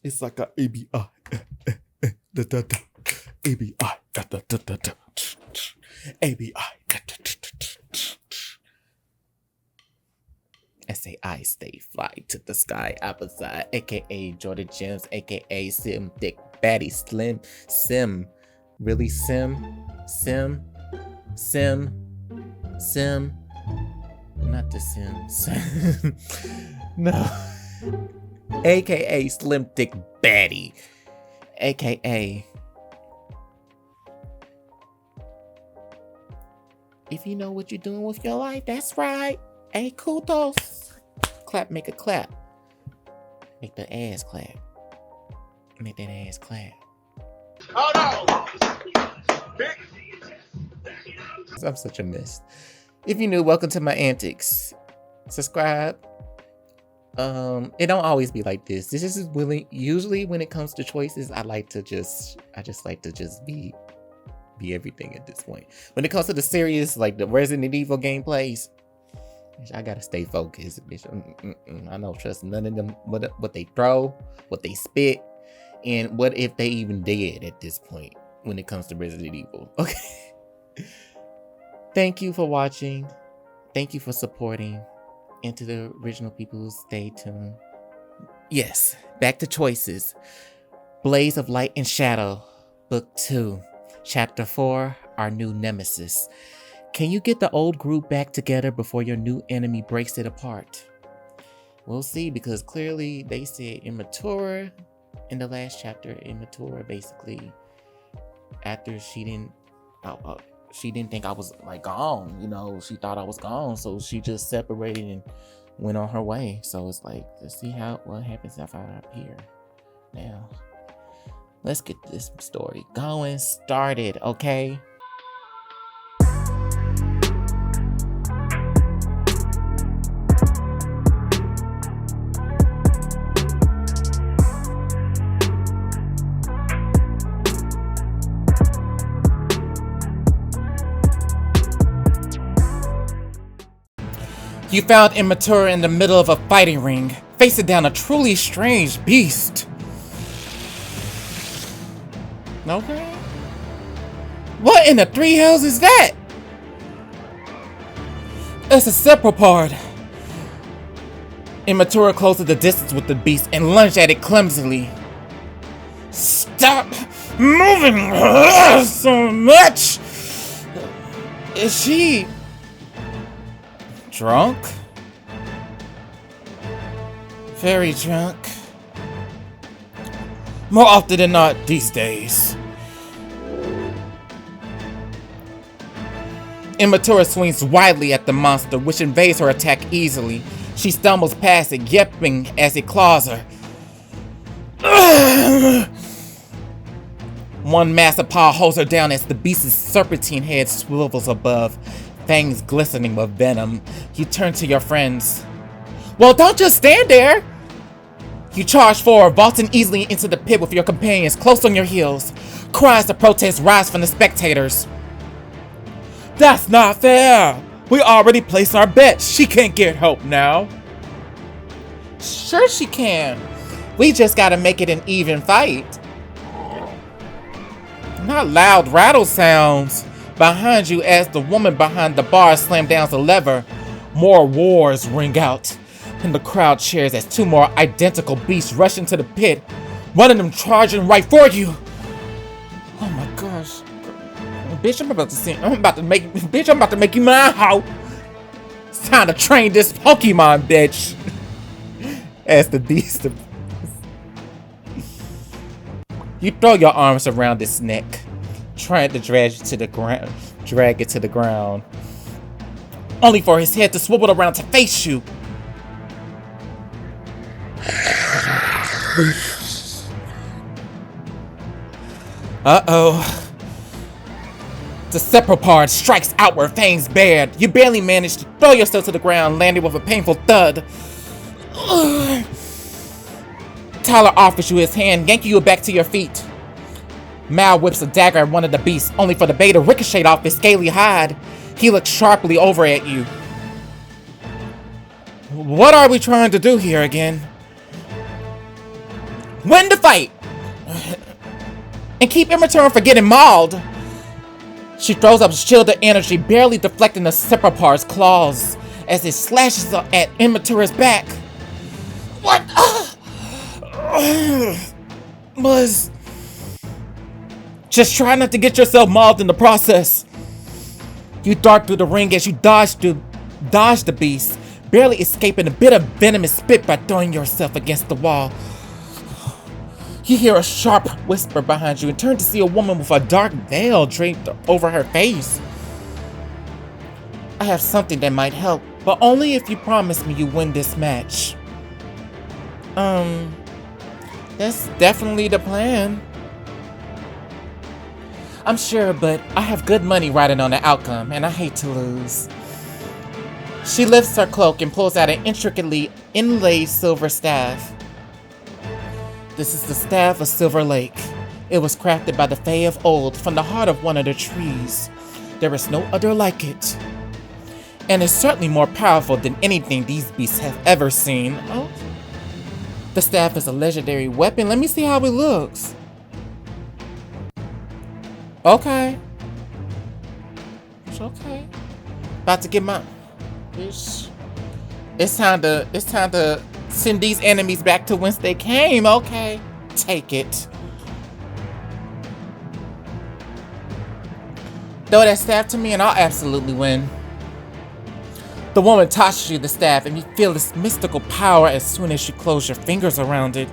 It's like a ABI. ABI. ABI. SAI stay fly to the sky. Abisai, aka Jordan Gems, aka Sim Dick Batty Slim Sim. Really Sim? Sim? Not the Sim. No. AKA Slim Dick Batty. AKA if you know what you're doing with your life, that's right. Hey, kudos. Clap, make a clap. Make the ass clap. Make that ass clap. Oh no! I'm such a mess. If you're new, welcome to my antics. Subscribe. It don't always be like this. This is willing. Usually when it comes to choices, I just like to just be everything at this point. When it comes to the serious, like the Resident Evil gameplays, I gotta stay focused, bitch. I don't trust none of them. What they throw, what they spit, and what if they even dead at this point when it comes to Resident Evil. Okay. Thank you for watching. Thank you for supporting. And to the original people, stay tuned. Yes, back to choices. Blaze of Light and Shadow, Book 2, Chapter 4, Our New Nemesis. Can you get the old group back together before your new enemy breaks it apart? We'll see, because clearly they said IMTURA in the last chapter. IMTURA basically, after she didn't think I was like gone, you know, she thought I was gone, so she just separated and went on her way. So it's like, let's see what happens if I appear. Now, let's get this story going, started, okay? You found IMTURA in the middle of a fighting ring, facing down a truly strange beast. Okay. What in the three hells is that? It's a cephalopod. IMTURA closed the distance with the beast and lunged at it clumsily. Stop moving so much! Is she drunk? Very drunk. More often than not these days. IMTURA swings wildly at the monster, which invades her attack easily. She stumbles past it, yelping as it claws her. One massive paw holds her down as the beast's serpentine head swivels above, fangs glistening with venom. You turn to your friends. Well, don't just stand there! You charge forward, vaulting easily into the pit with your companions close on your heels. Cries of protest rise from the spectators. That's not fair! We already placed our bets. She can't get help now. Sure she can. We just gotta make it an even fight. Not loud rattle sounds behind you as the woman behind the bar slams down the lever. More wars ring out, and the crowd cheers as two more identical beasts rush into the pit, one of them charging right for you. Oh my gosh. Bitch, I'm about to make you mine, hoe. It's time to train this Pokemon, bitch. As the beast. You throw your arms around its neck, trying to drag it to the ground, only for his head to swivel around to face you. Uh-oh. The cephalopod strikes outward, fangs bared. You barely manage to throw yourself to the ground, landing with a painful thud. Tyler offers you his hand, yanking you back to your feet. Mal whips a dagger at one of the beasts, only for the bait to ricochet off his scaly hide. He looks sharply over at you. What are we trying to do here again? Win the fight! And keep IMTURA from getting mauled! She throws up shielded energy, barely deflecting the Separpar's claws as it slashes at IMTURA's back. What? Buzz. Just try not to get yourself mauled in the process. You dart through the ring as you dodge the beast, barely escaping a bit of venomous spit by throwing yourself against the wall. You hear a sharp whisper behind you and turn to see a woman with a dark veil draped over her face. I have something that might help, but only if you promise me you win this match. That's definitely the plan. I'm sure, but I have good money riding on the outcome, and I hate to lose. She lifts her cloak and pulls out an intricately inlaid silver staff. This is the Staff of Silver Lake. It was crafted by the Fae of old from the heart of one of the trees. There is no other like it. And it's certainly more powerful than anything these beasts have ever seen. Oh. The staff is a legendary weapon. Let me see how it looks. Okay. It's okay. About to get my... It's time to send these enemies back to whence they came. Okay. Take it. Throw that staff to me and I'll absolutely win. The woman tosses you the staff and you feel this mystical power as soon as you close your fingers around it.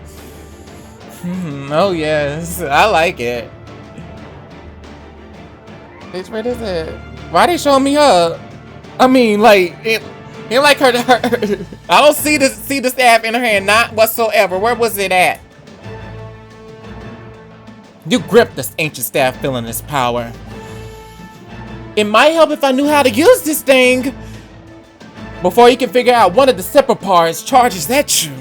Oh yes, I like it. Bitch, what is it? Why they showing me her? I mean, like, it like her. I don't see the staff in her hand, not whatsoever. Where was it at? You grip this ancient staff, feeling its power. It might help if I knew how to use this thing. Before you can figure out, one of the Separpars charges at you.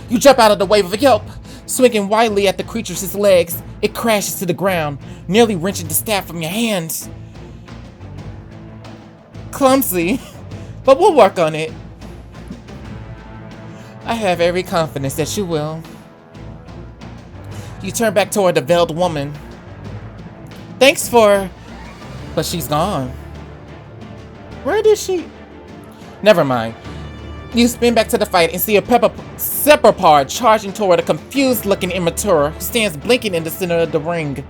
You jump out of the way with a yelp, swinging wildly at the creature's legs. It crashes to the ground, nearly wrenching the staff from your hands. Clumsy, but we'll work on it. I have every confidence that you will. You turn back toward the veiled woman. Thanks for... But she's gone. Where did she... Never mind. You spin back to the fight and see a Separpar charging toward a confused-looking IMTURA who stands blinking in the center of the ring.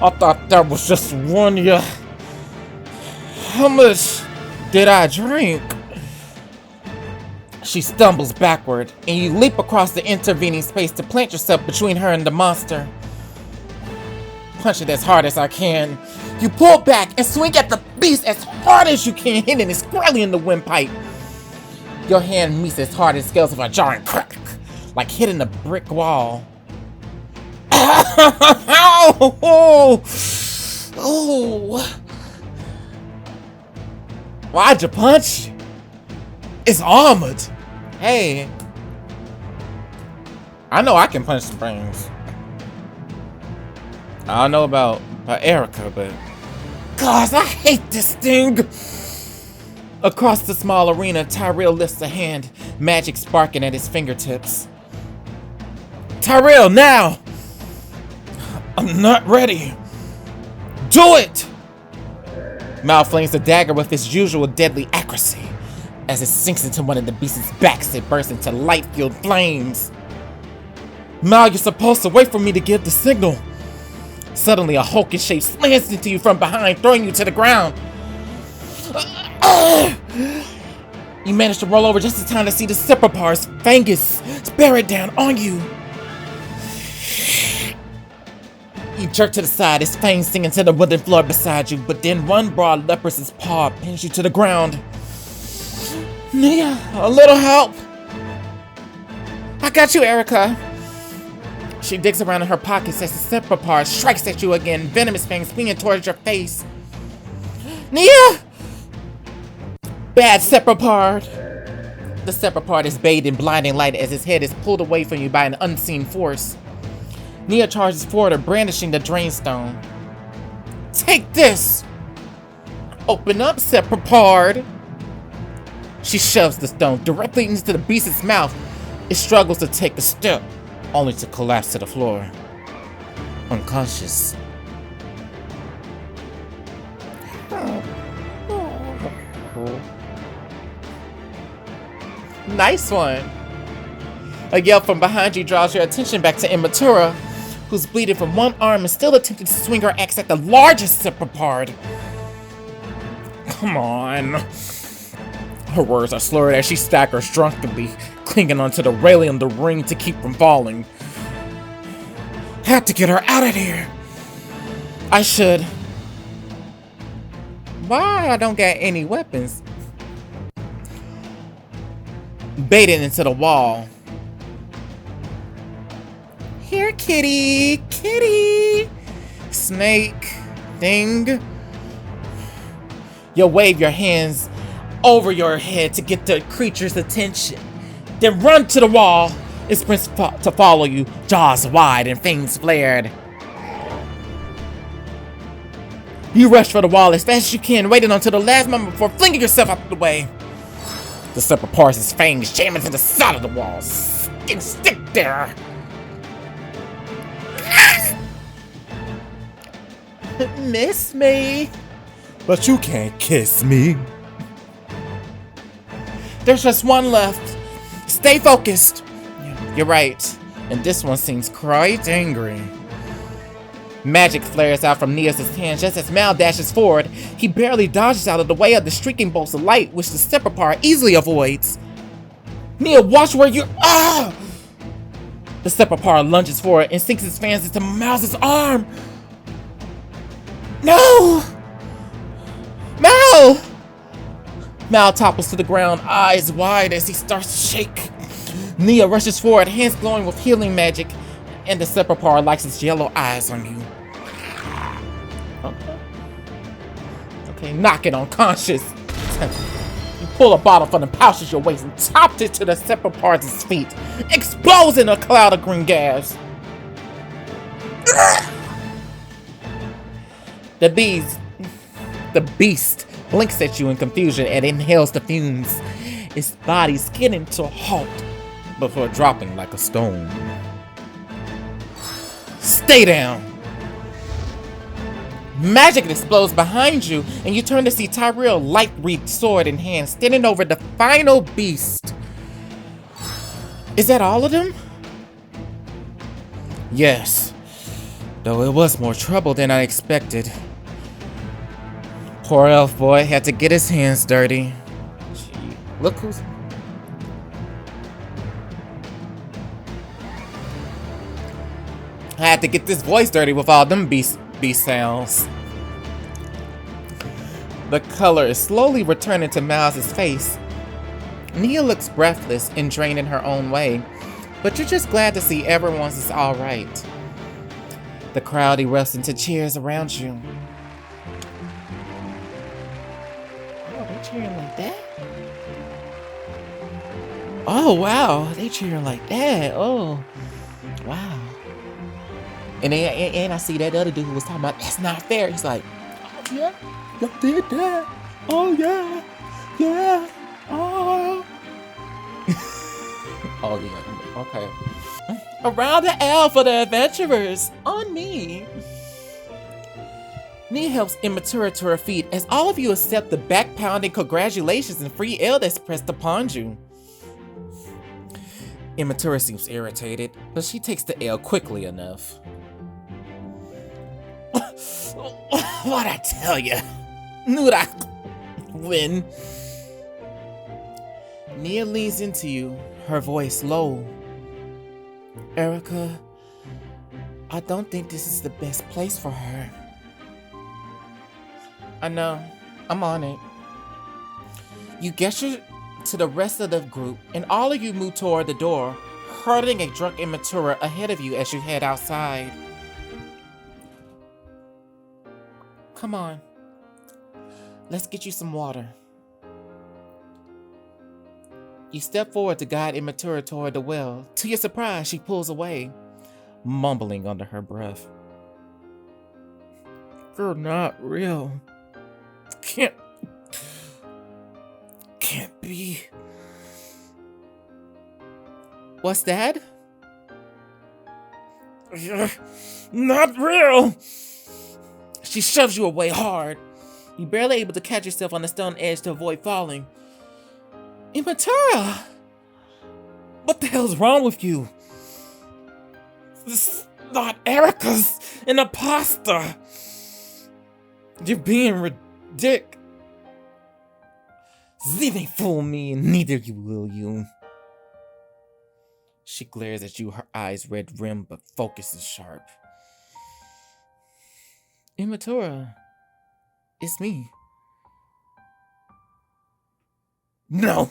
I thought that was just one, yeah. How much did I drink? She stumbles backward, and you leap across the intervening space to plant yourself between her and the monster. Punch it as hard as I can. You pull back and swing at the beast as hard as you can, hitting it squarely in the windpipe. Your hand meets as hard as scales of a jarring crack, like hitting a brick wall. Ow! Oh! Why'd you punch? It's armored. Hey. I know I can punch some things. I don't know about Erica, but... Gosh, I hate this thing! Across the small arena, Tyrell lifts a hand, magic sparking at his fingertips. Tyrell, now! I'm not ready. Do it! Mal flings the dagger with his usual deadly accuracy. As it sinks into one of the beast's backs, it bursts into light-filled flames. Mal, you're supposed to wait for me to give the signal. Suddenly, a hulking shape slams into you from behind, throwing you to the ground. You manage to roll over just in time to see the Separpar's fangus bear it down on you. You jerk to the side, his fangs singing to the wooden floor beside you, but then one broad leprous paw pins you to the ground. Nia, a little help. I got you, Erica. She digs around in her pockets as the Separpar strikes at you again, venomous fangs swinging towards your face. Nia! Bad Separpar! The Separpar is bathed in blinding light as his head is pulled away from you by an unseen force. Nia charges forward, brandishing the drainstone. Take this! Open up, Separpar! She shoves the stone directly into the beast's mouth. It struggles to take a step, only to collapse to the floor, unconscious. Nice one. A yell from behind you draws your attention back to IMTURA, who's bleeding from one arm and still attempting to swing her axe at the largest Sepapard. Come on. Her words are slurred as she staggers drunkenly, clinging onto the railing of the ring to keep from falling. Had to get her out of here. I should. Why I don't got any weapons? Baited into the wall. Here, kitty, kitty, snake, thing. You'll wave your hands over your head to get the creature's attention. Then run to the wall. It sprints to follow you, jaws wide and fangs flared. You rush for the wall as fast as you can, waiting until the last moment before flinging yourself out of the way. The Sepapard's fangs jam into the side of the wall. Stick there. Miss me. But you can't kiss me. There's just one left. Stay focused. You're right. And this one seems quite angry. Magic flares out from Nia's hand just as Mal dashes forward. He barely dodges out of the way of the streaking bolts of light, which the Sepapard easily avoids. Nia, watch where you— Ah! The Sepapard lunges forward and sinks his fangs into Mal's arm. No! Mal! Mal topples to the ground, eyes wide as he starts to shake. Nia rushes forward, hands glowing with healing magic, and the Sepapard likes its yellow eyes on you. Okay, knock it unconscious. You pull a bottle from the pouch at your waist and topped it to the Sepapard's feet, explodes in a cloud of green gas. The beast blinks at you in confusion and inhales the fumes. Its body skidding to a halt before dropping like a stone. Stay down! Magic explodes behind you, and you turn to see Tyrell, light-wreathed sword in hand, standing over the final beast. Is that all of them? Yes, though it was more trouble than I expected. Poor elf boy had to get his hands dirty. Gee, look who's... I had to get this voice dirty with all them beast sounds. The color is slowly returning to Miles' face. Nia looks breathless and drained in her own way, but you're just glad to see everyone's is alright. The crowd erupts into cheers around you. Oh, they cheering like that? Oh, wow, they cheering like that. Oh, wow. And I see that other dude who was talking about, that's not fair. He's like, oh yeah, y'all did that. Oh yeah, yeah, oh. Oh yeah, okay. Around the L for the adventurers, on me. Nia helps IMTURA to her feet as all of you accept the back-pounding congratulations and free ale that's pressed upon you. IMTURA seems irritated, but she takes the ale quickly enough. What'd I tell ya? Knew I'd win. Nia leans into you, her voice low. Erica, I don't think this is the best place for her. I know, I'm on it. You gesture to the rest of the group, and all of you move toward the door, hurling a drunk IMTURA ahead of you as you head outside. Come on, let's get you some water. You step forward to guide IMTURA toward the well. To your surprise, she pulls away, mumbling under her breath. You're not real. Can't be. be. What's that? You're not real! She shoves you away hard. You're barely able to catch yourself on the stone edge to avoid falling. IMTURA! What the hell's wrong with you? This is not Erica's an imposter! You're being ridiculous. Leave me fool me, and neither you will you. She glares at you, her eyes red rimmed, but focus is sharp. IMTURA, it's me. No!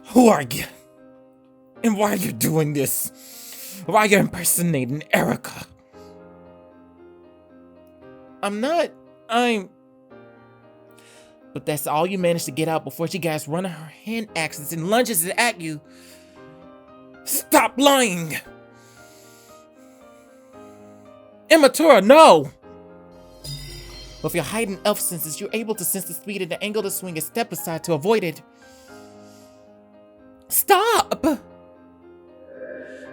Who are you? And why are you doing this? Why are you impersonating Erica? But that's all you managed to get out before she gets running her hand axes and lunges at you. Stop lying! IMTURA, no! With your heightened elf senses, you're able to sense the speed and the angle to swing a step aside to avoid it. Stop!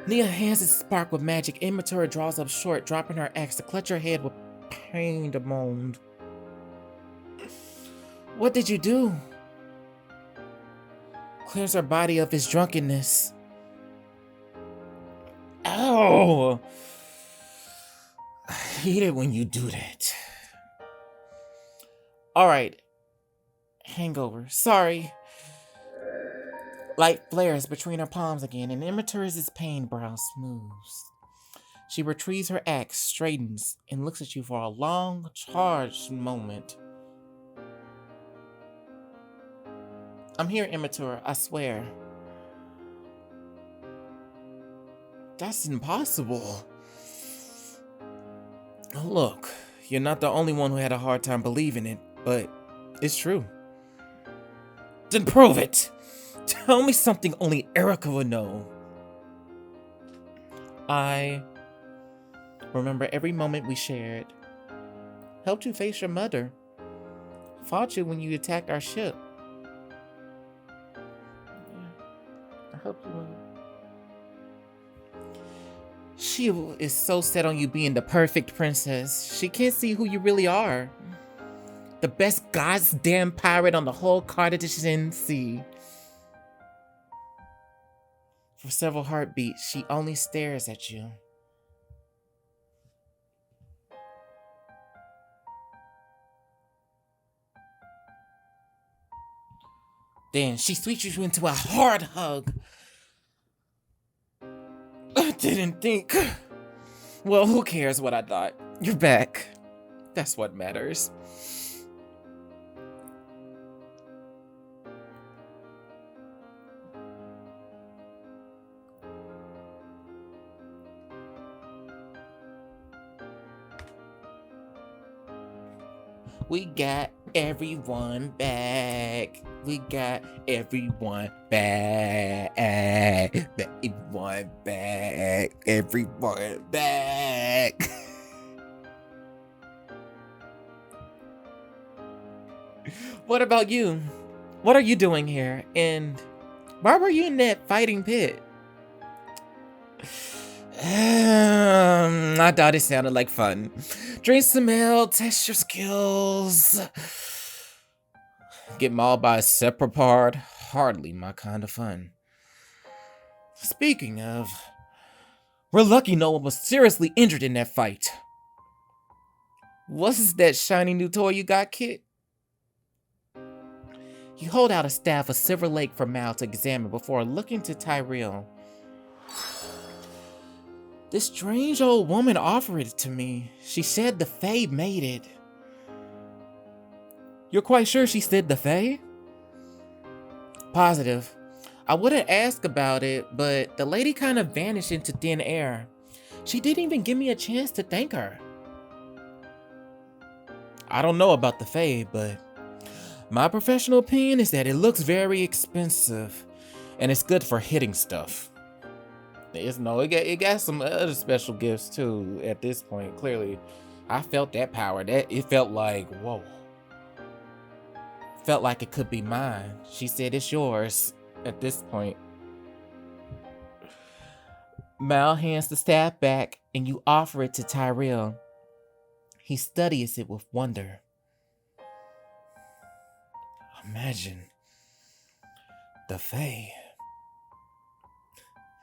Nia hands its spark with magic. IMTURA draws up short, dropping her axe to clutch her head with pain moaned. What did you do? Clears her body of his drunkenness. Ow! I hate it when you do that. Alright. Hangover. Sorry. Light flares between her palms again, and IMTURA's pain brow smooths. She retrieves her axe, straightens, and looks at you for a long, charged moment. I'm here, IMTURA, I swear. That's impossible. Look, you're not the only one who had a hard time believing it, but it's true. Then prove it! Tell me something only Erica would know. I remember every moment we shared. Helped you face your mother. Fought you when you attacked our ship. I helped you. She is so set on you being the perfect princess. She can't see who you really are. The best goddamn pirate on the whole Cardigan Sea. For several heartbeats, she only stares at you. Then she sweeps you into a hard hug. I didn't think. Well, who cares what I thought? You're back. That's what matters. We got everyone back. We got everyone back. Everyone back. Everyone back. What about you? What are you doing here? And why were you in that fighting pit? I thought it sounded like fun. Drink some ale, test your skills. Get mauled by a separate part. Hardly my kind of fun. Speaking of, we're lucky no one was seriously injured in that fight. What's that shiny new toy you got, kid? You hold out a staff of Silver Lake for Mal to examine before looking to Tyrell. This strange old woman offered it to me. She said the Fae made it. You're quite sure she said the Fae? Positive. I wouldn't ask about it, but the lady kind of vanished into thin air. She didn't even give me a chance to thank her. I don't know about the Fae, but my professional opinion is that it looks very expensive, and it's good for hitting stuff. It got some other special gifts too at this point. Clearly, I felt that power. It felt like, whoa. felt like it could be mine. She said it's yours at this point. Mal hands the staff back and you offer it to Tyrell. He studies it with wonder. Imagine the Fae.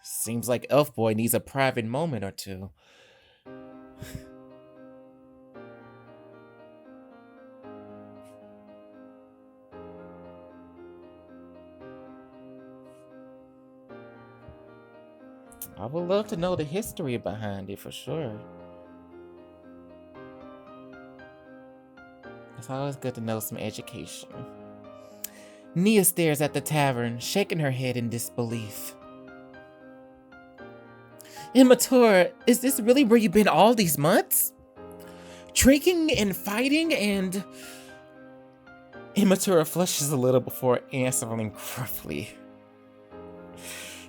Seems like Elf Boy needs a private moment or two. I would love to know the history behind it for sure. It's always good to know some education. Nia stares at the tavern, shaking her head in disbelief. IMTURA, is this really where you've been all these months? Drinking and fighting and... IMTURA flushes a little before answering gruffly.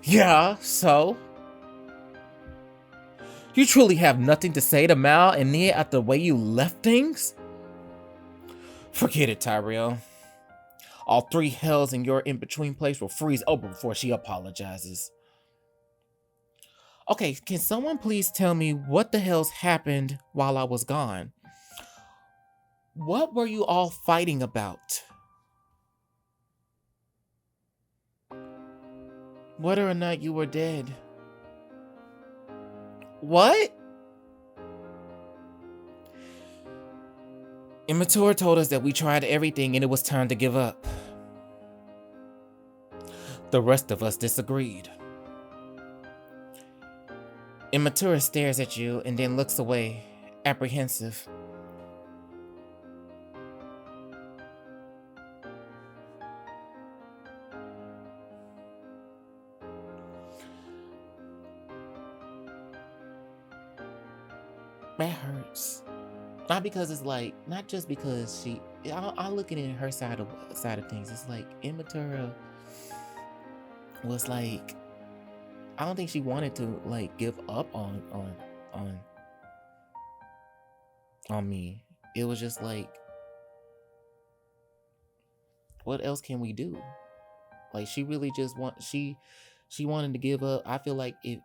Yeah, so? You truly have nothing to say to Mal and Nia after the way you left things? Forget it, Tyrell. All three hells in your in-between place will freeze open before she apologizes. Okay, can someone please tell me what the hell's happened while I was gone? What were you all fighting about? Whether or not you were dead. What? IMTURA told us that we tried everything and it was time to give up. The rest of us disagreed. IMTURA stares at you and then looks away, apprehensive. That hurts. Not because it's like, not just because she, I'm looking at her side of things. It's like IMTURA was like, I don't think she wanted to like give up on me. It was just like, what else can we do? Like she really just she wanted to give up. I feel like even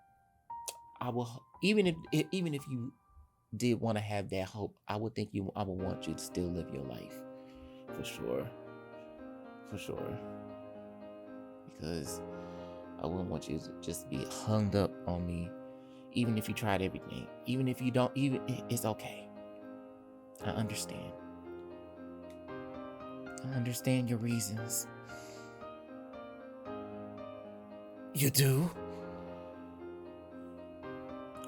if you did want to have that hope, I would want you to still live your life. For sure. Because I wouldn't want you to just be hung up on me, even if you tried everything. Even if you don't, it's okay. I understand. I understand your reasons. You do?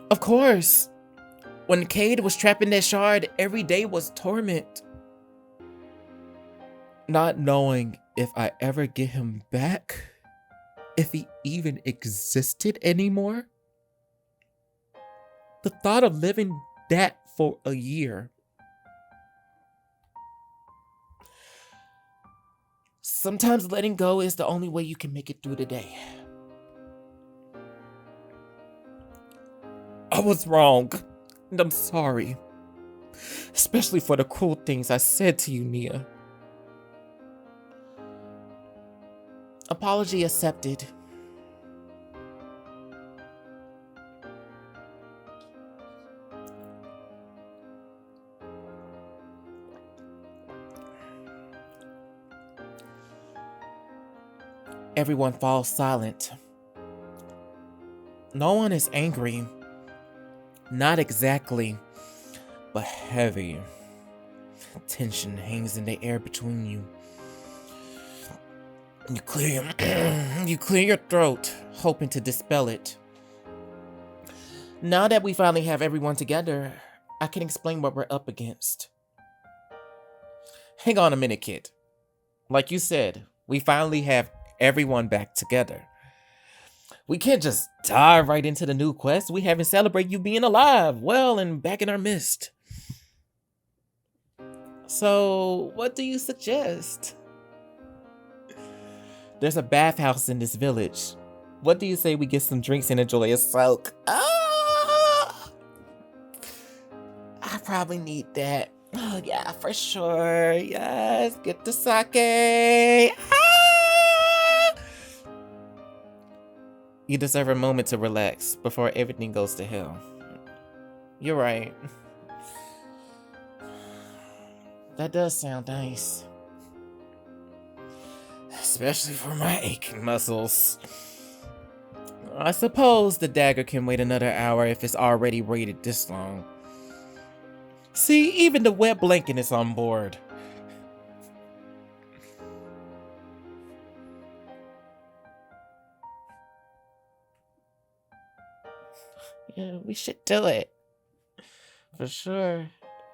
Of course. When Cade was trapped in that shard, every day was torment. Not knowing if I ever get him back, if he even existed anymore. The thought of living that for a year. Sometimes letting go is the only way you can make it through the day. I was wrong. And I'm sorry. Especially for the cruel things I said to you, Nia. Apology accepted. Everyone falls silent. No one is angry. Not exactly, but heavy. Tension hangs in the air between you. You clear your throat, hoping to dispel it. Now that we finally have everyone together, I can explain what we're up against. Hang on a minute, kid. Like you said, we finally have everyone back together. We can't just dive right into the new quest. We haven't celebrated you being alive, well, and back in our midst. So, what do you suggest? There's a bathhouse in this village. What do you say we get some drinks and enjoy a soak? Ah! I probably need that. Oh, yeah, for sure. Yes, get the sake. Ah! You deserve a moment to relax before everything goes to hell. You're right. That does sound nice. Especially for my aching muscles. I suppose the dagger can wait another hour if it's already waited this long. See, even the wet blanket is on board. Yeah, we should do it. For sure.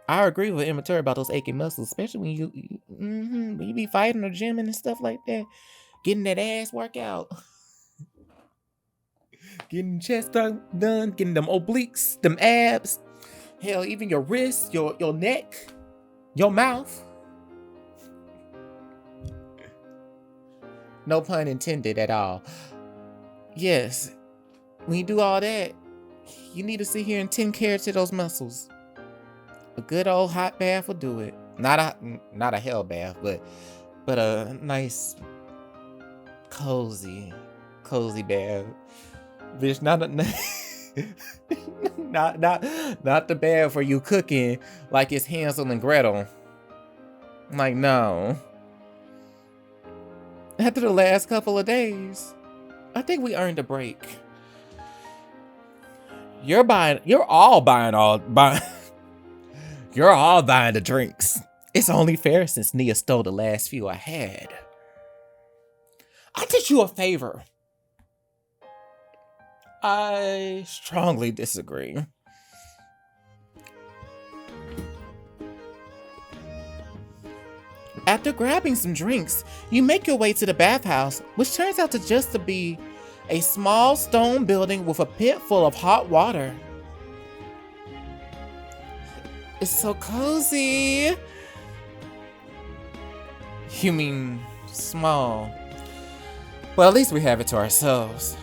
I agree with IMTURA about those aching muscles, especially when you be fighting or gymming and stuff like that. Getting that ass workout. Getting chest done, getting them obliques, them abs. Hell, even your wrists, your neck, your mouth. No pun intended at all. Yes, when you do all that, you need to sit here and tend care to those muscles. A good old hot bath will do it. Not a hell bath, but a nice cozy bath. Bitch, not the bath where you cooking like it's Hansel and Gretel. Like, no. After the last couple of days, I think we earned a break. You're all buying the drinks. It's only fair since Nia stole the last few I had. I did you a favor. I strongly disagree. After grabbing some drinks, you make your way to the bathhouse, which turns out to just be a small stone building with a pit full of hot water. It's so cozy. You mean small? Well, at least we have it to ourselves.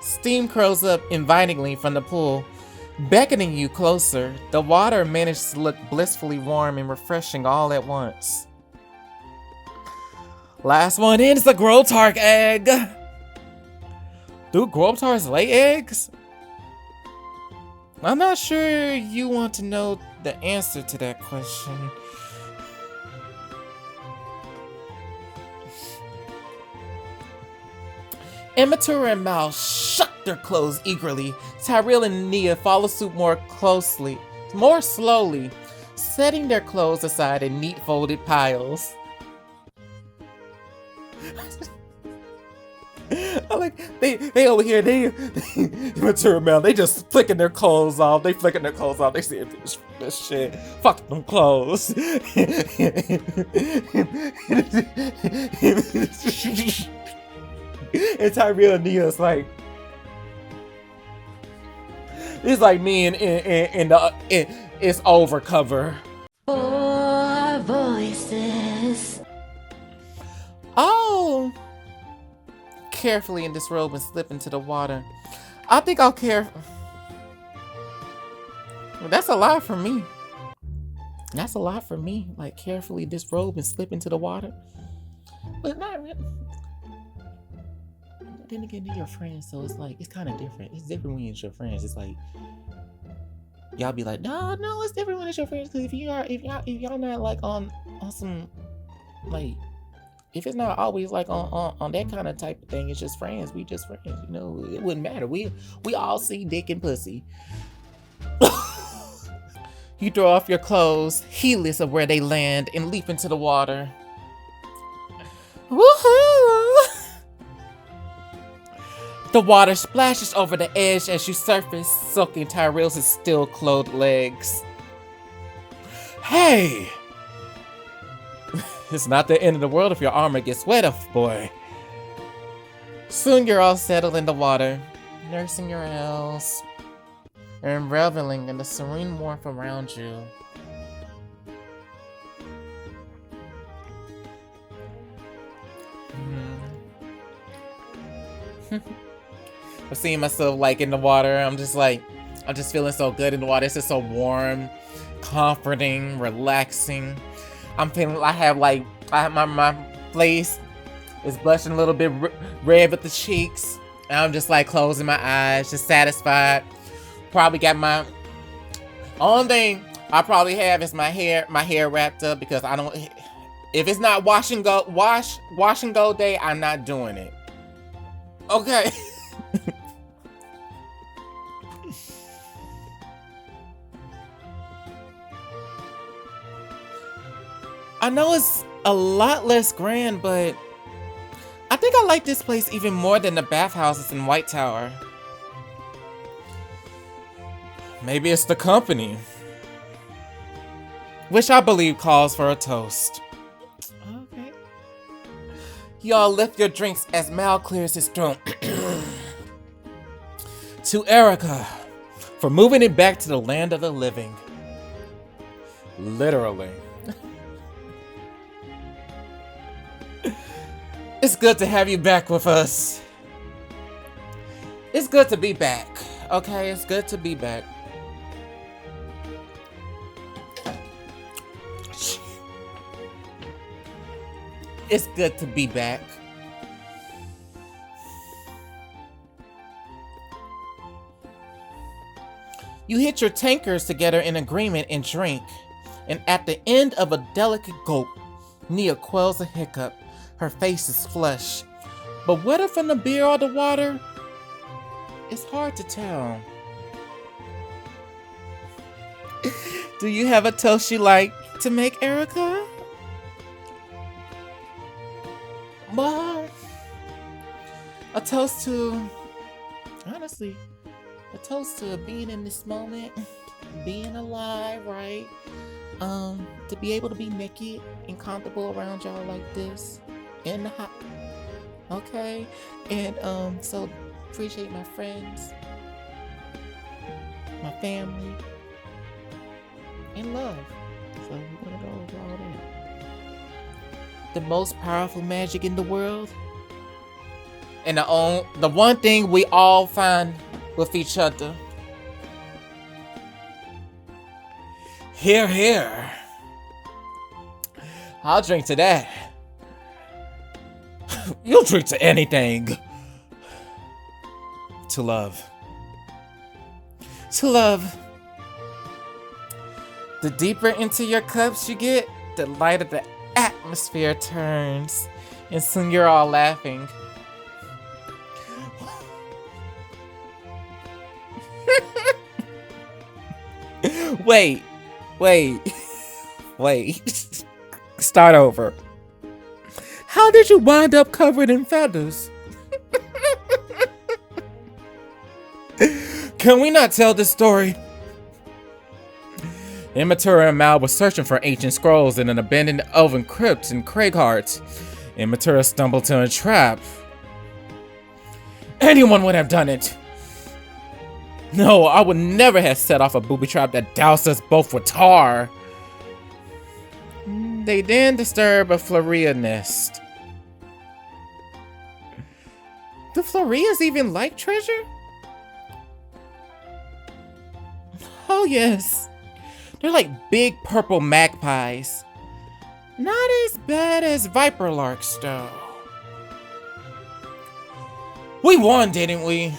Steam curls up invitingly from the pool, beckoning you closer. The water manages to look blissfully warm and refreshing all at once. Last one in is the Growtark egg. Do Growtarks lay eggs? I'm not sure you want to know the answer to that question. IMTURA and Mal shuck their clothes eagerly. Tyrell and Nia follow suit more slowly, setting their clothes aside in neat folded piles. I like they over here, IMTURA and Mal, they just flicking their clothes off. They see this shit. Fuck them clothes. And Tyrell and Nia's like, it's like me in it's over cover. Four voices. Oh, carefully in this robe and slip into the water. I think I'll care. Well, that's a lot for me. That's a lot for me. Like, carefully disrobe and slip into the water. But not really. Then again, they're your friends, so it's like, it's kind of different. It's different when it's your friends. It's like, y'all be like, no, it's different when it's your friends. Because if y'all not like on some, like, if it's not always like on that kind of type of thing, it's just friends. We just friends, you know. It wouldn't matter. We all see dick and pussy. You throw off your clothes, heedless of where they land, and leap into the water. Woohoo! The water splashes over the edge as you surface, soaking Tyrell's still clothed legs. Hey! It's not the end of the world if your armor gets wet, boy. Soon you're all settled in the water, nursing your L's, and reveling in the serene warmth around you. I'm seeing myself like in the water. I'm just feeling so good in the water. It's just so warm, comforting, relaxing. I'm feeling, I have my face is blushing a little bit red with the cheeks. And I'm just like closing my eyes, just satisfied. Probably got my, only thing I probably have is my hair wrapped up, because I don't, if it's not wash and go day, I'm not doing it. Okay. I know it's a lot less grand, but I think I like this place even more than the bathhouses in White Tower. Maybe it's the company, which I believe calls for a toast. Okay. Y'all lift your drinks as Mal clears his throat. To Erica for moving it back to the land of the living. Literally. It's good to have you back with us. It's good to be back. Okay, it's good to be back. It's good to be back. You hit your tankers together in agreement and drink, and at the end of a delicate gulp, Nia quells a hiccup. Her face is flushed. But whether from the beer or the water, it's hard to tell. Do you have a toast you like to make, Erica? Well, a toast to, honestly, a toast to being in this moment, being alive, right? To be able to be naked and comfortable around y'all like this in the hot, okay? And so appreciate my friends, my family, and love. So we're gonna go over all that. The most powerful magic in the world, and the one thing we all find with each other. Here, here. I'll drink to that. You'll drink to anything. To love. To love. The deeper into your cups you get, the lighter the atmosphere turns. And soon you're all laughing. Wait. Start over. How did you wind up covered in feathers? Can we not tell this story? IMTURA and Mal were searching for ancient scrolls in an abandoned elven crypt in Craighart. IMTURA stumbled into a trap. Anyone would have done it. No, I would never have set off a booby trap that doused us both with tar. They then disturb a Floria nest. Do Florias even like treasure? Oh yes. They're like big purple magpies. Not as bad as viper larks though. We won, didn't we?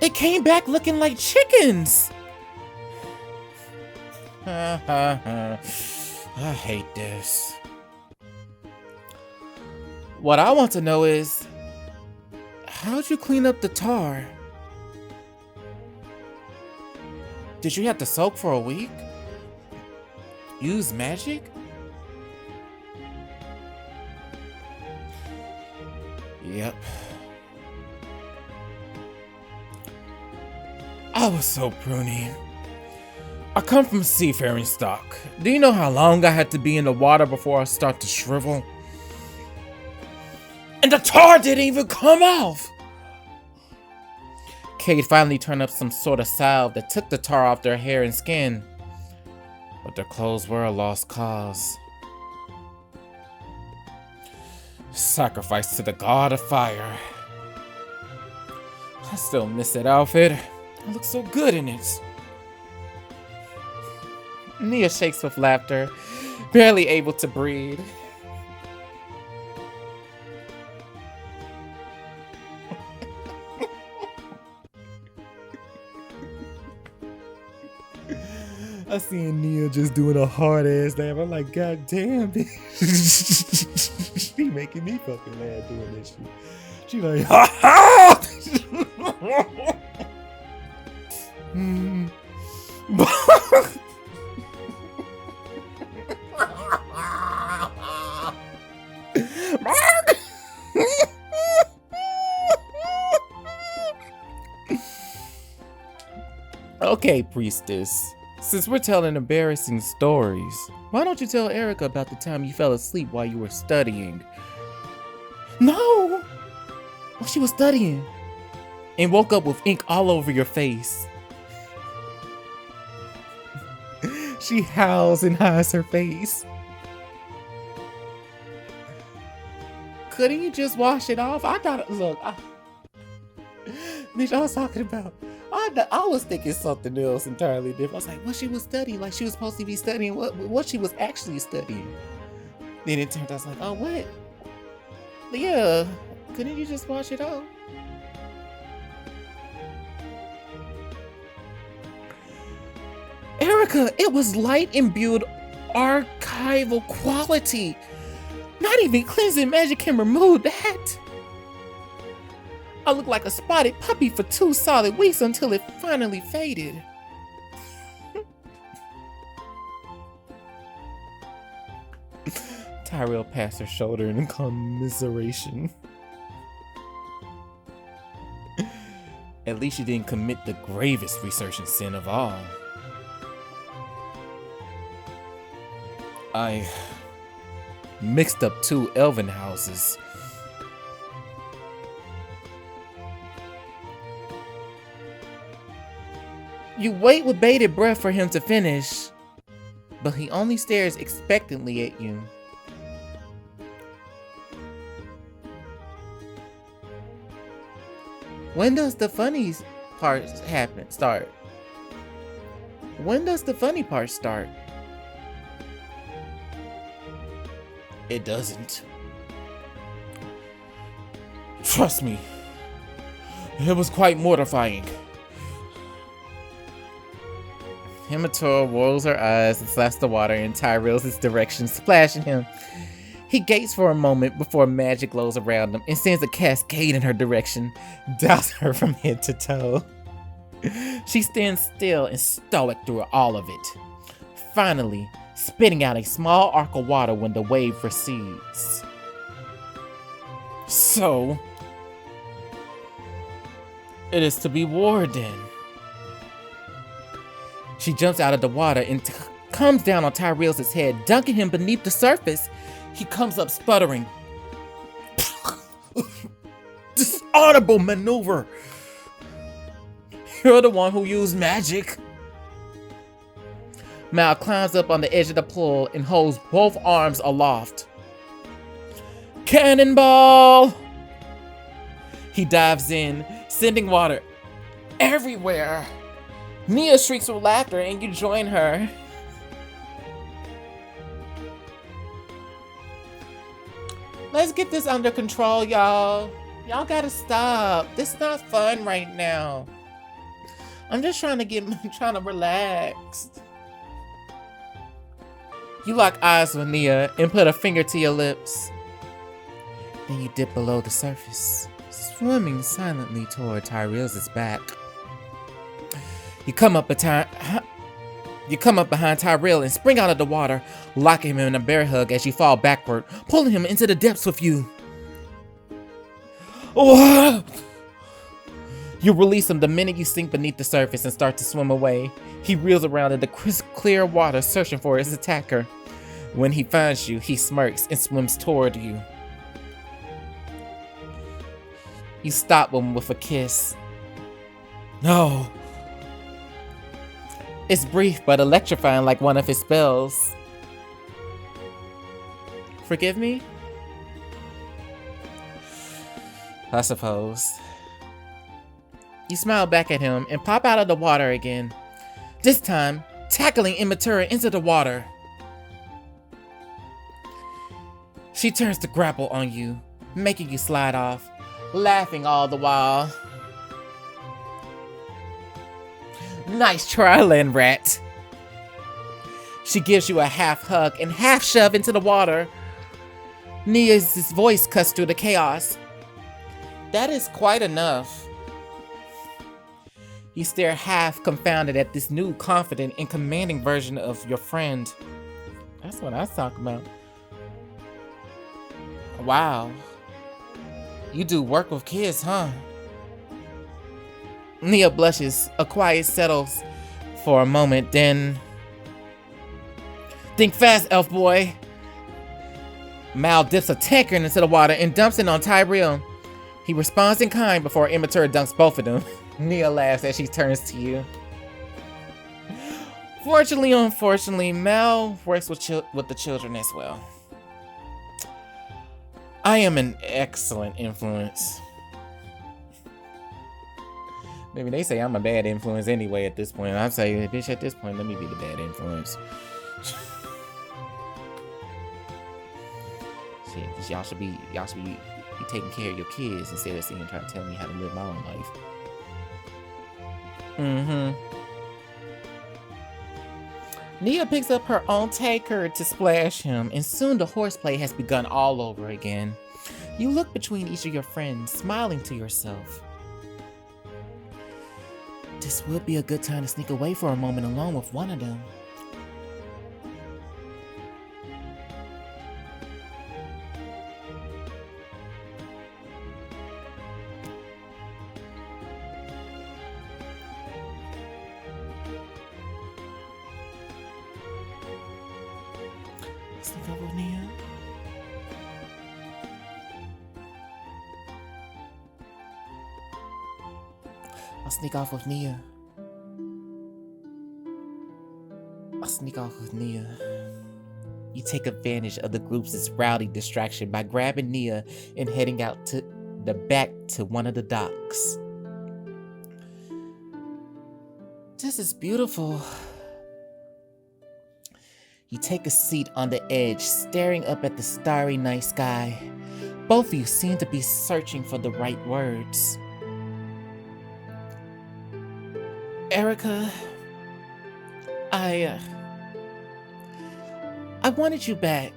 They came back looking like chickens. I hate this. What I want to know is, how'd you clean up the tar? Did you have to soak for a week? Use magic? Yep. I was so pruny. I come from seafaring stock. Do you know how long I had to be in the water before I start to shrivel? And the tar didn't even come off! Kate finally turned up some sort of salve that took the tar off their hair and skin. But their clothes were a lost cause. Sacrifice to the god of fire. I still miss that outfit. I look so good in it. Nia shakes with laughter, barely able to breathe. I seen Nia just doing a hard ass laugh. I'm like, God damn, bitch. She making me fucking mad doing this shit. She like, ha ha! Okay, priestess. Since we're telling embarrassing stories, why don't you tell Erica about the time you fell asleep while you were studying? No! Well, she was studying and woke up with ink all over your face. She howls and hides her face. Couldn't you just wash it off? I thought, look, bitch, I was talking about, I was thinking something else entirely different. I was like, what she was studying, like she was supposed to be studying what she was actually studying. Then it turned out, I was like, oh, what? Yeah, couldn't you just wash it off? Erica, it was light imbued archival quality. Not even cleansing magic can remove that. I looked like a spotted puppy for 2 solid weeks until it finally faded. Tyrell passed her shoulder in commiseration. At least you didn't commit the gravest researching sin of all. I mixed up 2 elven houses. You wait with bated breath for him to finish, but he only stares expectantly at you. When does the funny part start? When does the funny part start? It doesn't. Trust me, it was quite mortifying. IMTURA rolls her eyes and slaps the water in Tyrell's direction, splashing him. He gapes for a moment before magic glows around him and sends a cascade in her direction, dousing her from head to toe. She stands still and stoic through all of it, finally spitting out a small arc of water when the wave recedes. So, it is to be war then. She jumps out of the water and comes down on Tyrell's head, dunking him beneath the surface. He comes up sputtering. Dishonorable maneuver! You're the one who used magic. Mal climbs up on the edge of the pool and holds both arms aloft. Cannonball! He dives in, sending water everywhere. Nia shrieks with laughter and you join her. Let's get this under control, y'all. Y'all gotta stop. This is not fun right now. I'm just trying to relax. You lock eyes with Nia and put a finger to your lips. Then you dip below the surface, swimming silently toward Tyrell's back. You come up behind Tyrell and spring out of the water, locking him in a bear hug as you fall backward, pulling him into the depths with you. Oh! You release him the minute you sink beneath the surface and start to swim away. He reels around in the crisp, clear water, searching for his attacker. When he finds you, he smirks and swims toward you. You stop him with a kiss. No. It's brief but electrifying like one of his spells. Forgive me? I suppose. You smile back at him and pop out of the water again. This time, tackling IMTURA into the water. She turns to grapple on you, making you slide off, laughing all the while. Nice try, land rat. She gives you a half hug and half shove into the water. Nia's voice cuts through the chaos. That is quite enough. You stare half confounded at this new confident and commanding version of your friend. That's what I was talking about. Wow. You do work with kids, huh? Nia blushes. A quiet settles for a moment, then... Think fast, elf boy. Mal dips a tankard into the water and dumps it on Tyrell. He responds in kind before IMTURA dunks both of them. Nia laughs as she turns to you. Fortunately or unfortunately, Mal works with the children as well. I am an excellent influence. Maybe they say I'm a bad influence anyway at this point. I'd say, bitch, at this point, let me be the bad influence. Shit, y'all should be taking care of your kids instead of sitting and trying to tell me how to live my own life. Nia picks up her own tankard to splash him, and soon the horseplay has begun all over again. You look between each of your friends, smiling to yourself. This would be a good time to sneak away for a moment alone with one of them. Sneak over with Nia. I'll sneak off with Nia. You take advantage of the group's rowdy distraction by grabbing Nia and heading out to the back to one of the docks. This is beautiful. You take a seat on the edge, staring up at the starry night sky. Both of you seem to be searching for the right words. Erica, I wanted you back.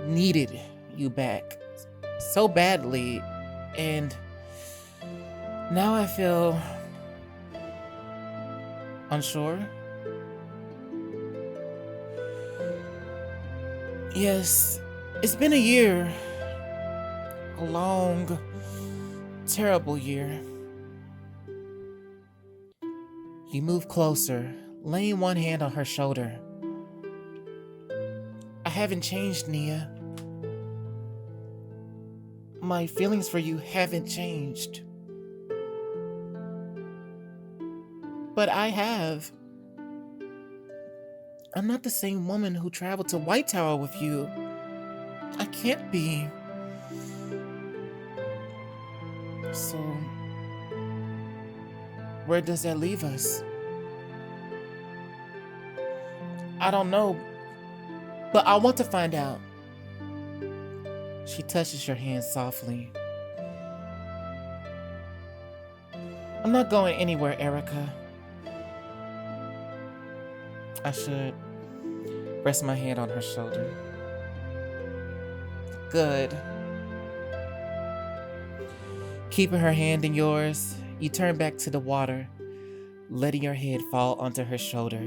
Needed you back so badly, and now I feel unsure. Yes, it's been a year. A long, terrible year. You move closer, laying one hand on her shoulder. I haven't changed, Nia. My feelings for you haven't changed. But I have. I'm not the same woman who traveled to White Tower with you. I can't be. So, where does that leave us? I don't know, but I want to find out. She touches your hand softly. I'm not going anywhere, Erica. I should rest my hand on her shoulder. Good. Keeping her hand in yours, you turn back to the water, letting your head fall onto her shoulder.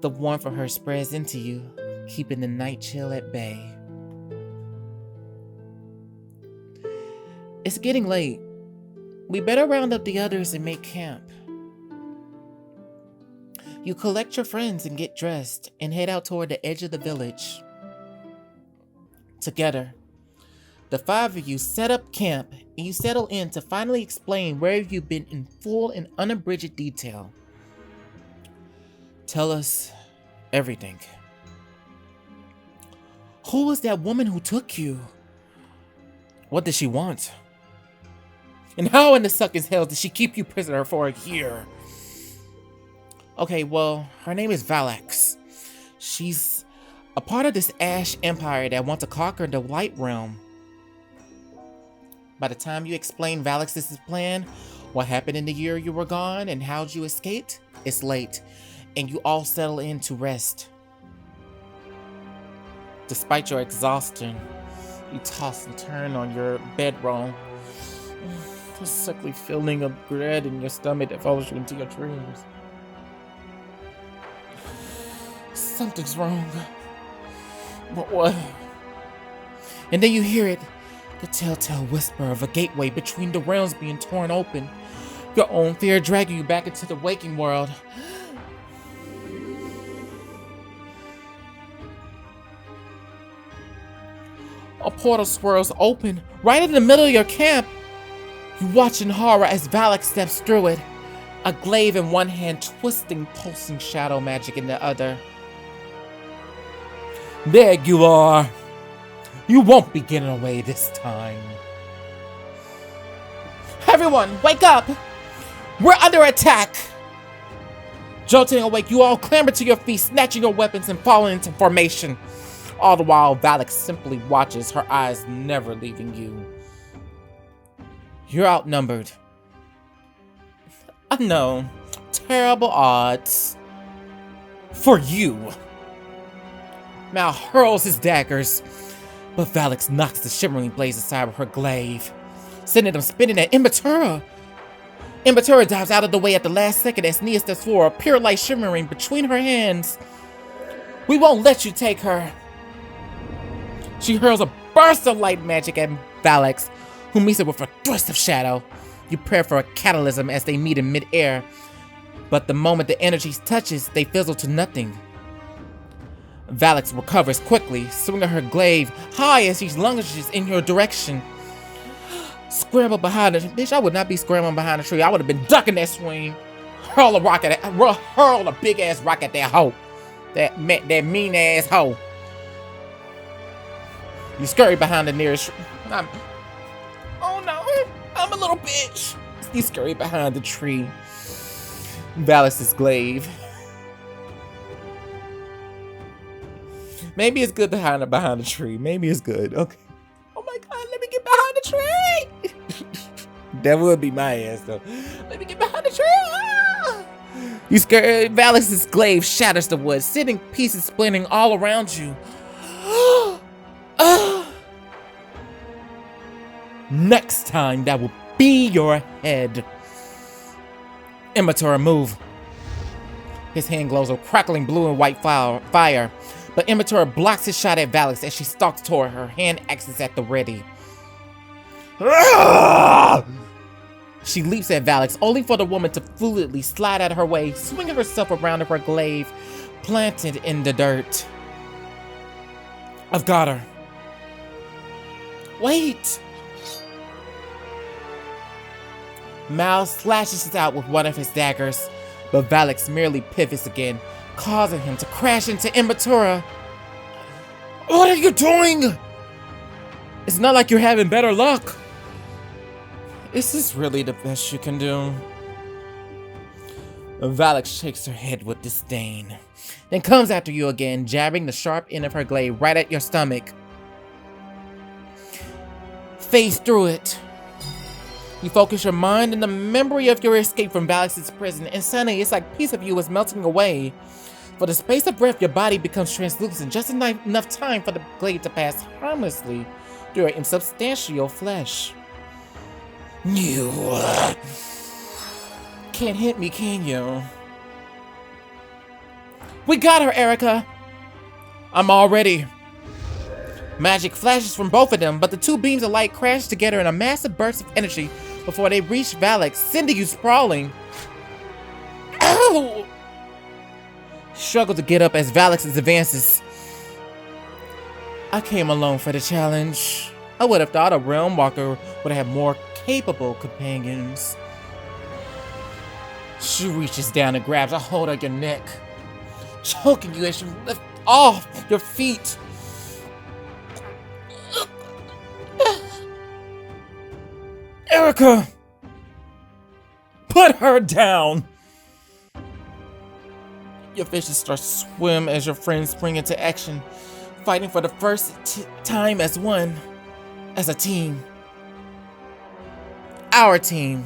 The warmth of her spreads into you, keeping the night chill at bay. It's getting late. We better round up the others and make camp. You collect your friends and get dressed and head out toward the edge of the village. Together, the five of you set up camp and you settle in to finally explain where you've been in full and unabridged detail. Tell us everything. Who was that woman who took you? What did she want? And how in the sucking hell did she keep you prisoner for a year? Okay, well, her name is Valak. She's a part of this Ash Empire that wants to conquer the Light Realm. By the time you explain Valak's plan, what happened in the year you were gone, and how'd you escape, it's late, and you all settle in to rest. Despite your exhaustion, you toss and turn on your bedroll. The sickly feeling of dread in your stomach that follows you into your dreams. Something's wrong. But what? And then you hear it, the telltale whisper of a gateway between the realms being torn open. Your own fear dragging you back into the waking world. A portal swirls open, right in the middle of your camp. You watch in horror as Valak steps through it, a glaive in one hand, twisting, pulsing shadow magic in the other. There you are. You won't be getting away this time. Everyone, wake up! We're under attack! Jolting awake, you all clamber to your feet, snatching your weapons and falling into formation. All the while, Valak simply watches, her eyes never leaving you. You're outnumbered. I know. Terrible odds. For you. Mal hurls his daggers, but Valak knocks the shimmering blades aside with her glaive, sending them spinning at IMTURA. IMTURA dives out of the way at the last second as Nia steps forward, pure light shimmering between her hands. We won't let you take her. She hurls a burst of light magic at Valak, who meets it with a thrust of shadow. You pray for a catalysm as they meet in mid-air, but the moment the energy touches, they fizzle to nothing. Valak recovers quickly, swinging her glaive high as she lunges in your direction. Scramble behind it. Bitch, I would not be scrambling behind a tree. I would have been ducking that swing. Hurl a big ass rock at that hoe. That mean ass hoe. You scurry behind the nearest tree. Oh no, I'm a little bitch. You scurry behind the tree. Valak's glaive. Maybe it's good to hide behind a tree. Maybe it's good. Okay. Oh my god, let me get behind the tree. That would be my ass though. Let me get behind the tree. Ah! You scare. Valak's glaive shatters the wood, sending pieces splintering all around you. Next time, that will be your head. IMTURA, move. His hand glows a crackling blue and white fire, but IMTURA blocks his shot at Valak as she stalks toward her, hand axes at the ready. She leaps at Valak, only for the woman to fluidly slide out of her way, swinging herself around her glaive, planted in the dirt. I've got her. Wait! Mal slashes it out with one of his daggers, but Valak merely pivots again, causing him to crash into IMTURA. What are you doing? It's not like you're having better luck. Is this really the best you can do? Valak shakes her head with disdain, then comes after you again, jabbing the sharp end of her glaive right at your stomach. Face through it. You focus your mind in the memory of your escape from Valak's prison, and suddenly it's like a piece of you is melting away. For the space of breath, your body becomes translucent, just enough time for the blade to pass harmlessly through your insubstantial flesh. You can't hit me, can you? We got her, Erica! I'm all ready. Magic flashes from both of them, but the two beams of light crash together in a massive burst of energy before they reach Valak, sending you sprawling. Ow! Struggle to get up as Valak advances. I came alone for the challenge. I would have thought a realm walker would have more capable companions. She reaches down and grabs a hold of your neck, choking you as you lift off your feet. Erica! Put her down! Your fishes start to swim as your friends spring into action, fighting for the first time as one, as a team. Our team.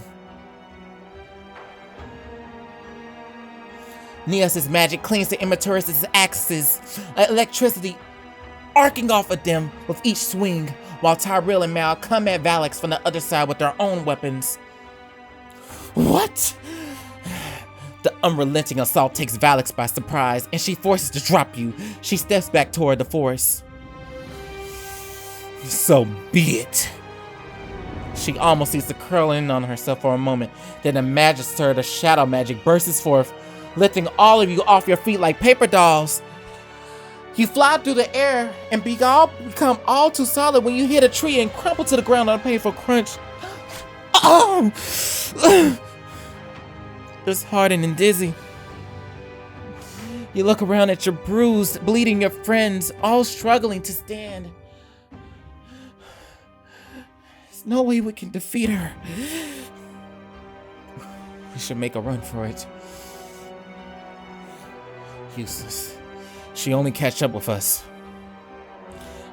Neos' magic clings to IMTURA's axes, electricity arcing off of them with each swing, while Tyrell and Mal come at Valix from the other side with their own weapons. What? The unrelenting assault takes Valix by surprise, and she forces to drop you. She steps back toward the force. So be it. She almost sees the curl in on herself for a moment. Then the Magister, the shadow magic, bursts forth, lifting all of you off your feet like paper dolls. You fly through the air and become all too solid when you hit a tree and crumple to the ground on a painful crunch. Oh! Disheartened and dizzy. You look around at your bruised, bleeding your friends, all struggling to stand. There's no way we can defeat her. We should make a run for it. Useless. She only catch up with us.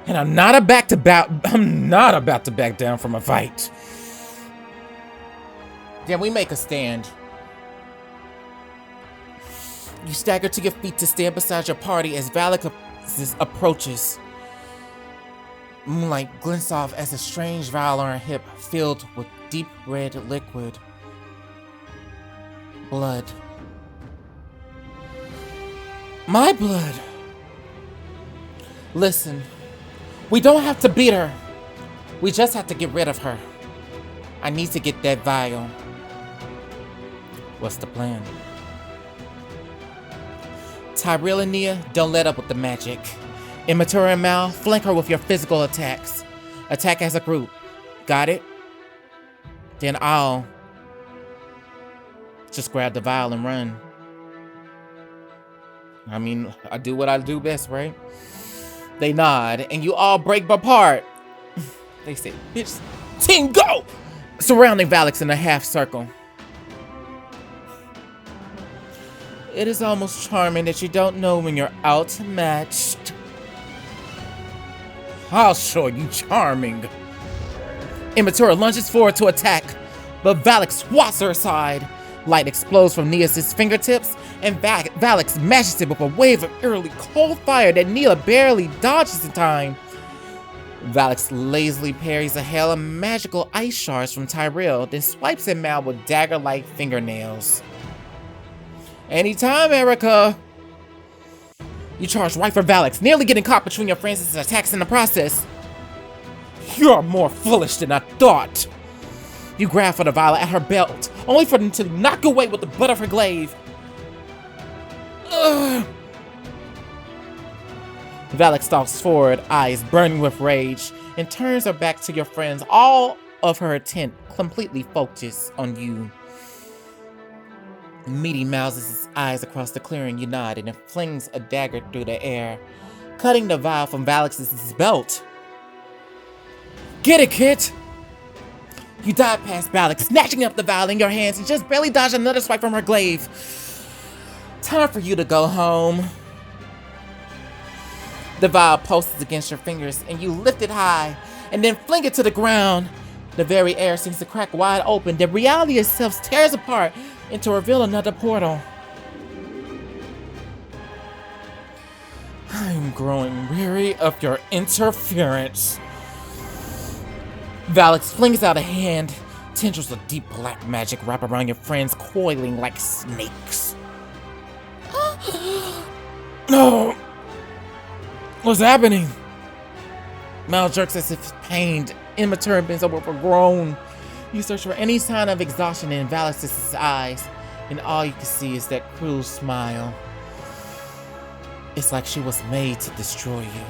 And I'm not about to back down from a fight. Then we make a stand. You stagger to your feet to stand beside your party as Valix approaches. Moonlight glints off as a strange vial on her hip filled with deep red liquid. Blood. My blood. Listen, we don't have to beat her. We just have to get rid of her. I need to get that vial. What's the plan? Tyrell and Nia, don't let up with the magic. IMTURA and Mal, flank her with your physical attacks. Attack as a group. Got it? Then I'll just grab the vial and run. I mean, I do what I do best, right? They nod, and you all break apart. They say, bitch, team go! Surrounding Valix in a half circle. It is almost charming that you don't know when you're outmatched. I'll show you charming. IMTURA lunges forward to attack, but Valix swats her aside. Light explodes from Neos' fingertips, and Valix matches it with a wave of eerily cold fire that Nia barely dodges in time. Valix lazily parries a hail of magical ice shards from Tyrell, then swipes at Mal with dagger-like fingernails. Anytime, Erica! You charge right for Valix, nearly getting caught between your Francis' attacks in the process. You're more foolish than I thought! You grab for the vial at her belt, only for them to knock away with the butt of her glaive. Ugh. Valix stalks forward, eyes burning with rage, and turns her back to your friends, all of her intent completely focused on you. Meaty mouses his eyes across the clearing. You nod, and it flings a dagger through the air, cutting the vial from Valix's belt. Get it, kid! You dive past Valix, snatching up the vial in your hands, and just barely dodge another swipe from her glaive. Time for you to go home. The vial pulses against your fingers, and you lift it high, and then fling it to the ground. The very air seems to crack wide open. The reality itself tears apart and to reveal another portal. I'm growing weary of your interference. Valix flings out a hand. Tendrils of deep black magic wrap around your friends, coiling like snakes. No! What's happening? Mal jerks as if pained. IMTURA bends over for a groan. You search for any sign of exhaustion in Valix's eyes, and all you can see is that cruel smile. It's like she was made to destroy you.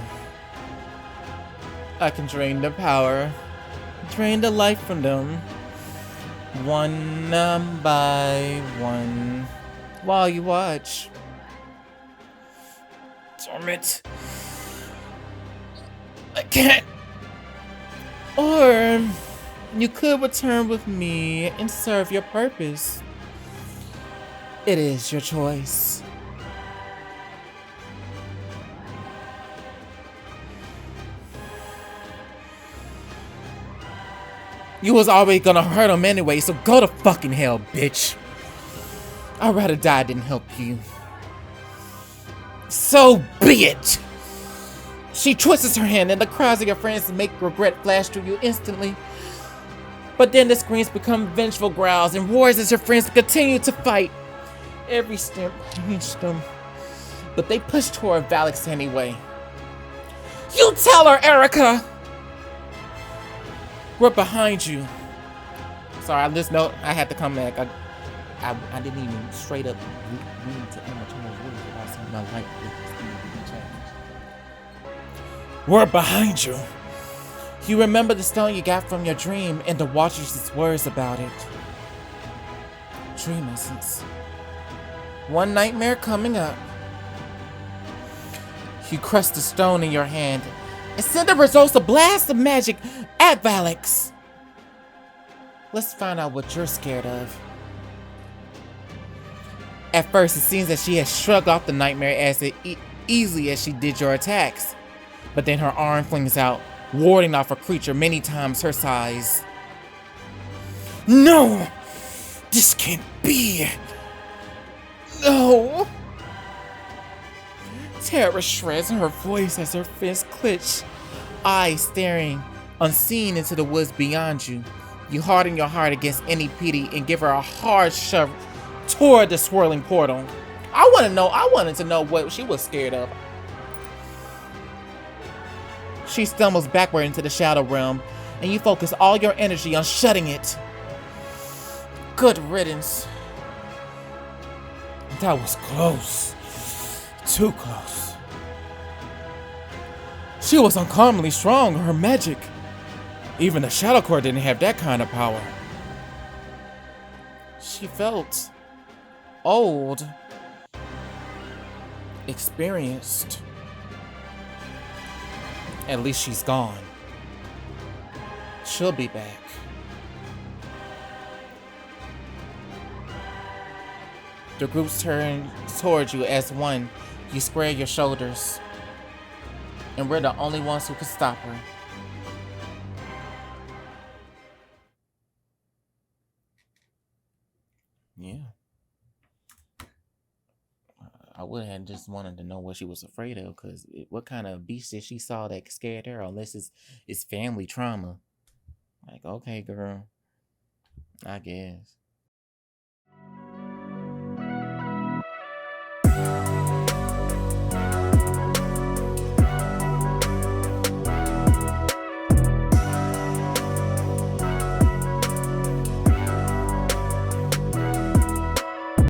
I can drain the power, drain the life from them, one by one, while you watch. Damn it. I can't. Or you could return with me and serve your purpose. It is your choice. You was already gonna hurt him anyway, so go to fucking hell, bitch. I'd rather die than help you. So be it! She twists her hand and the cries of your friends make regret flash through you instantly. But then the screams become vengeful growls and roars as your friends continue to fight. Every step pinched them, but they push toward Valix anyway. You tell her, Erica! We're behind you. Sorry, I just know I had to come back. I didn't even straight up read to Emma Turner's words without saying my life is changed. We're behind you. You remember the stone you got from your dream and the Watcher's words about it. Dream essence. One nightmare coming up. You crush the stone in your hand and send the results a blast of magic at Valix. Let's find out what you're scared of. At first, it seems that she has shrugged off the nightmare as easily as she did your attacks. But then her arm flings out, warding off a creature many times her size. No! This can't be! No! Terror shreds her voice as her fists clench, eyes staring unseen into the woods beyond you. You harden your heart against any pity and give her a hard shove toward the swirling portal. I wanted to know what she was scared of. She stumbles backward into the shadow realm, and you focus all your energy on shutting it. Good riddance. That was close. Too close. She was uncommonly strong, her magic. Even the Shadow Core didn't have that kind of power. She felt old. Experienced. At least she's gone. She'll be back. The groups turn towards you as one. You square your shoulders. And we're the only ones who can stop her. Yeah. I would have just wanted to know what she was afraid of, because what kind of beast that she saw that scared her, unless it's family trauma. Like, okay, girl. I guess.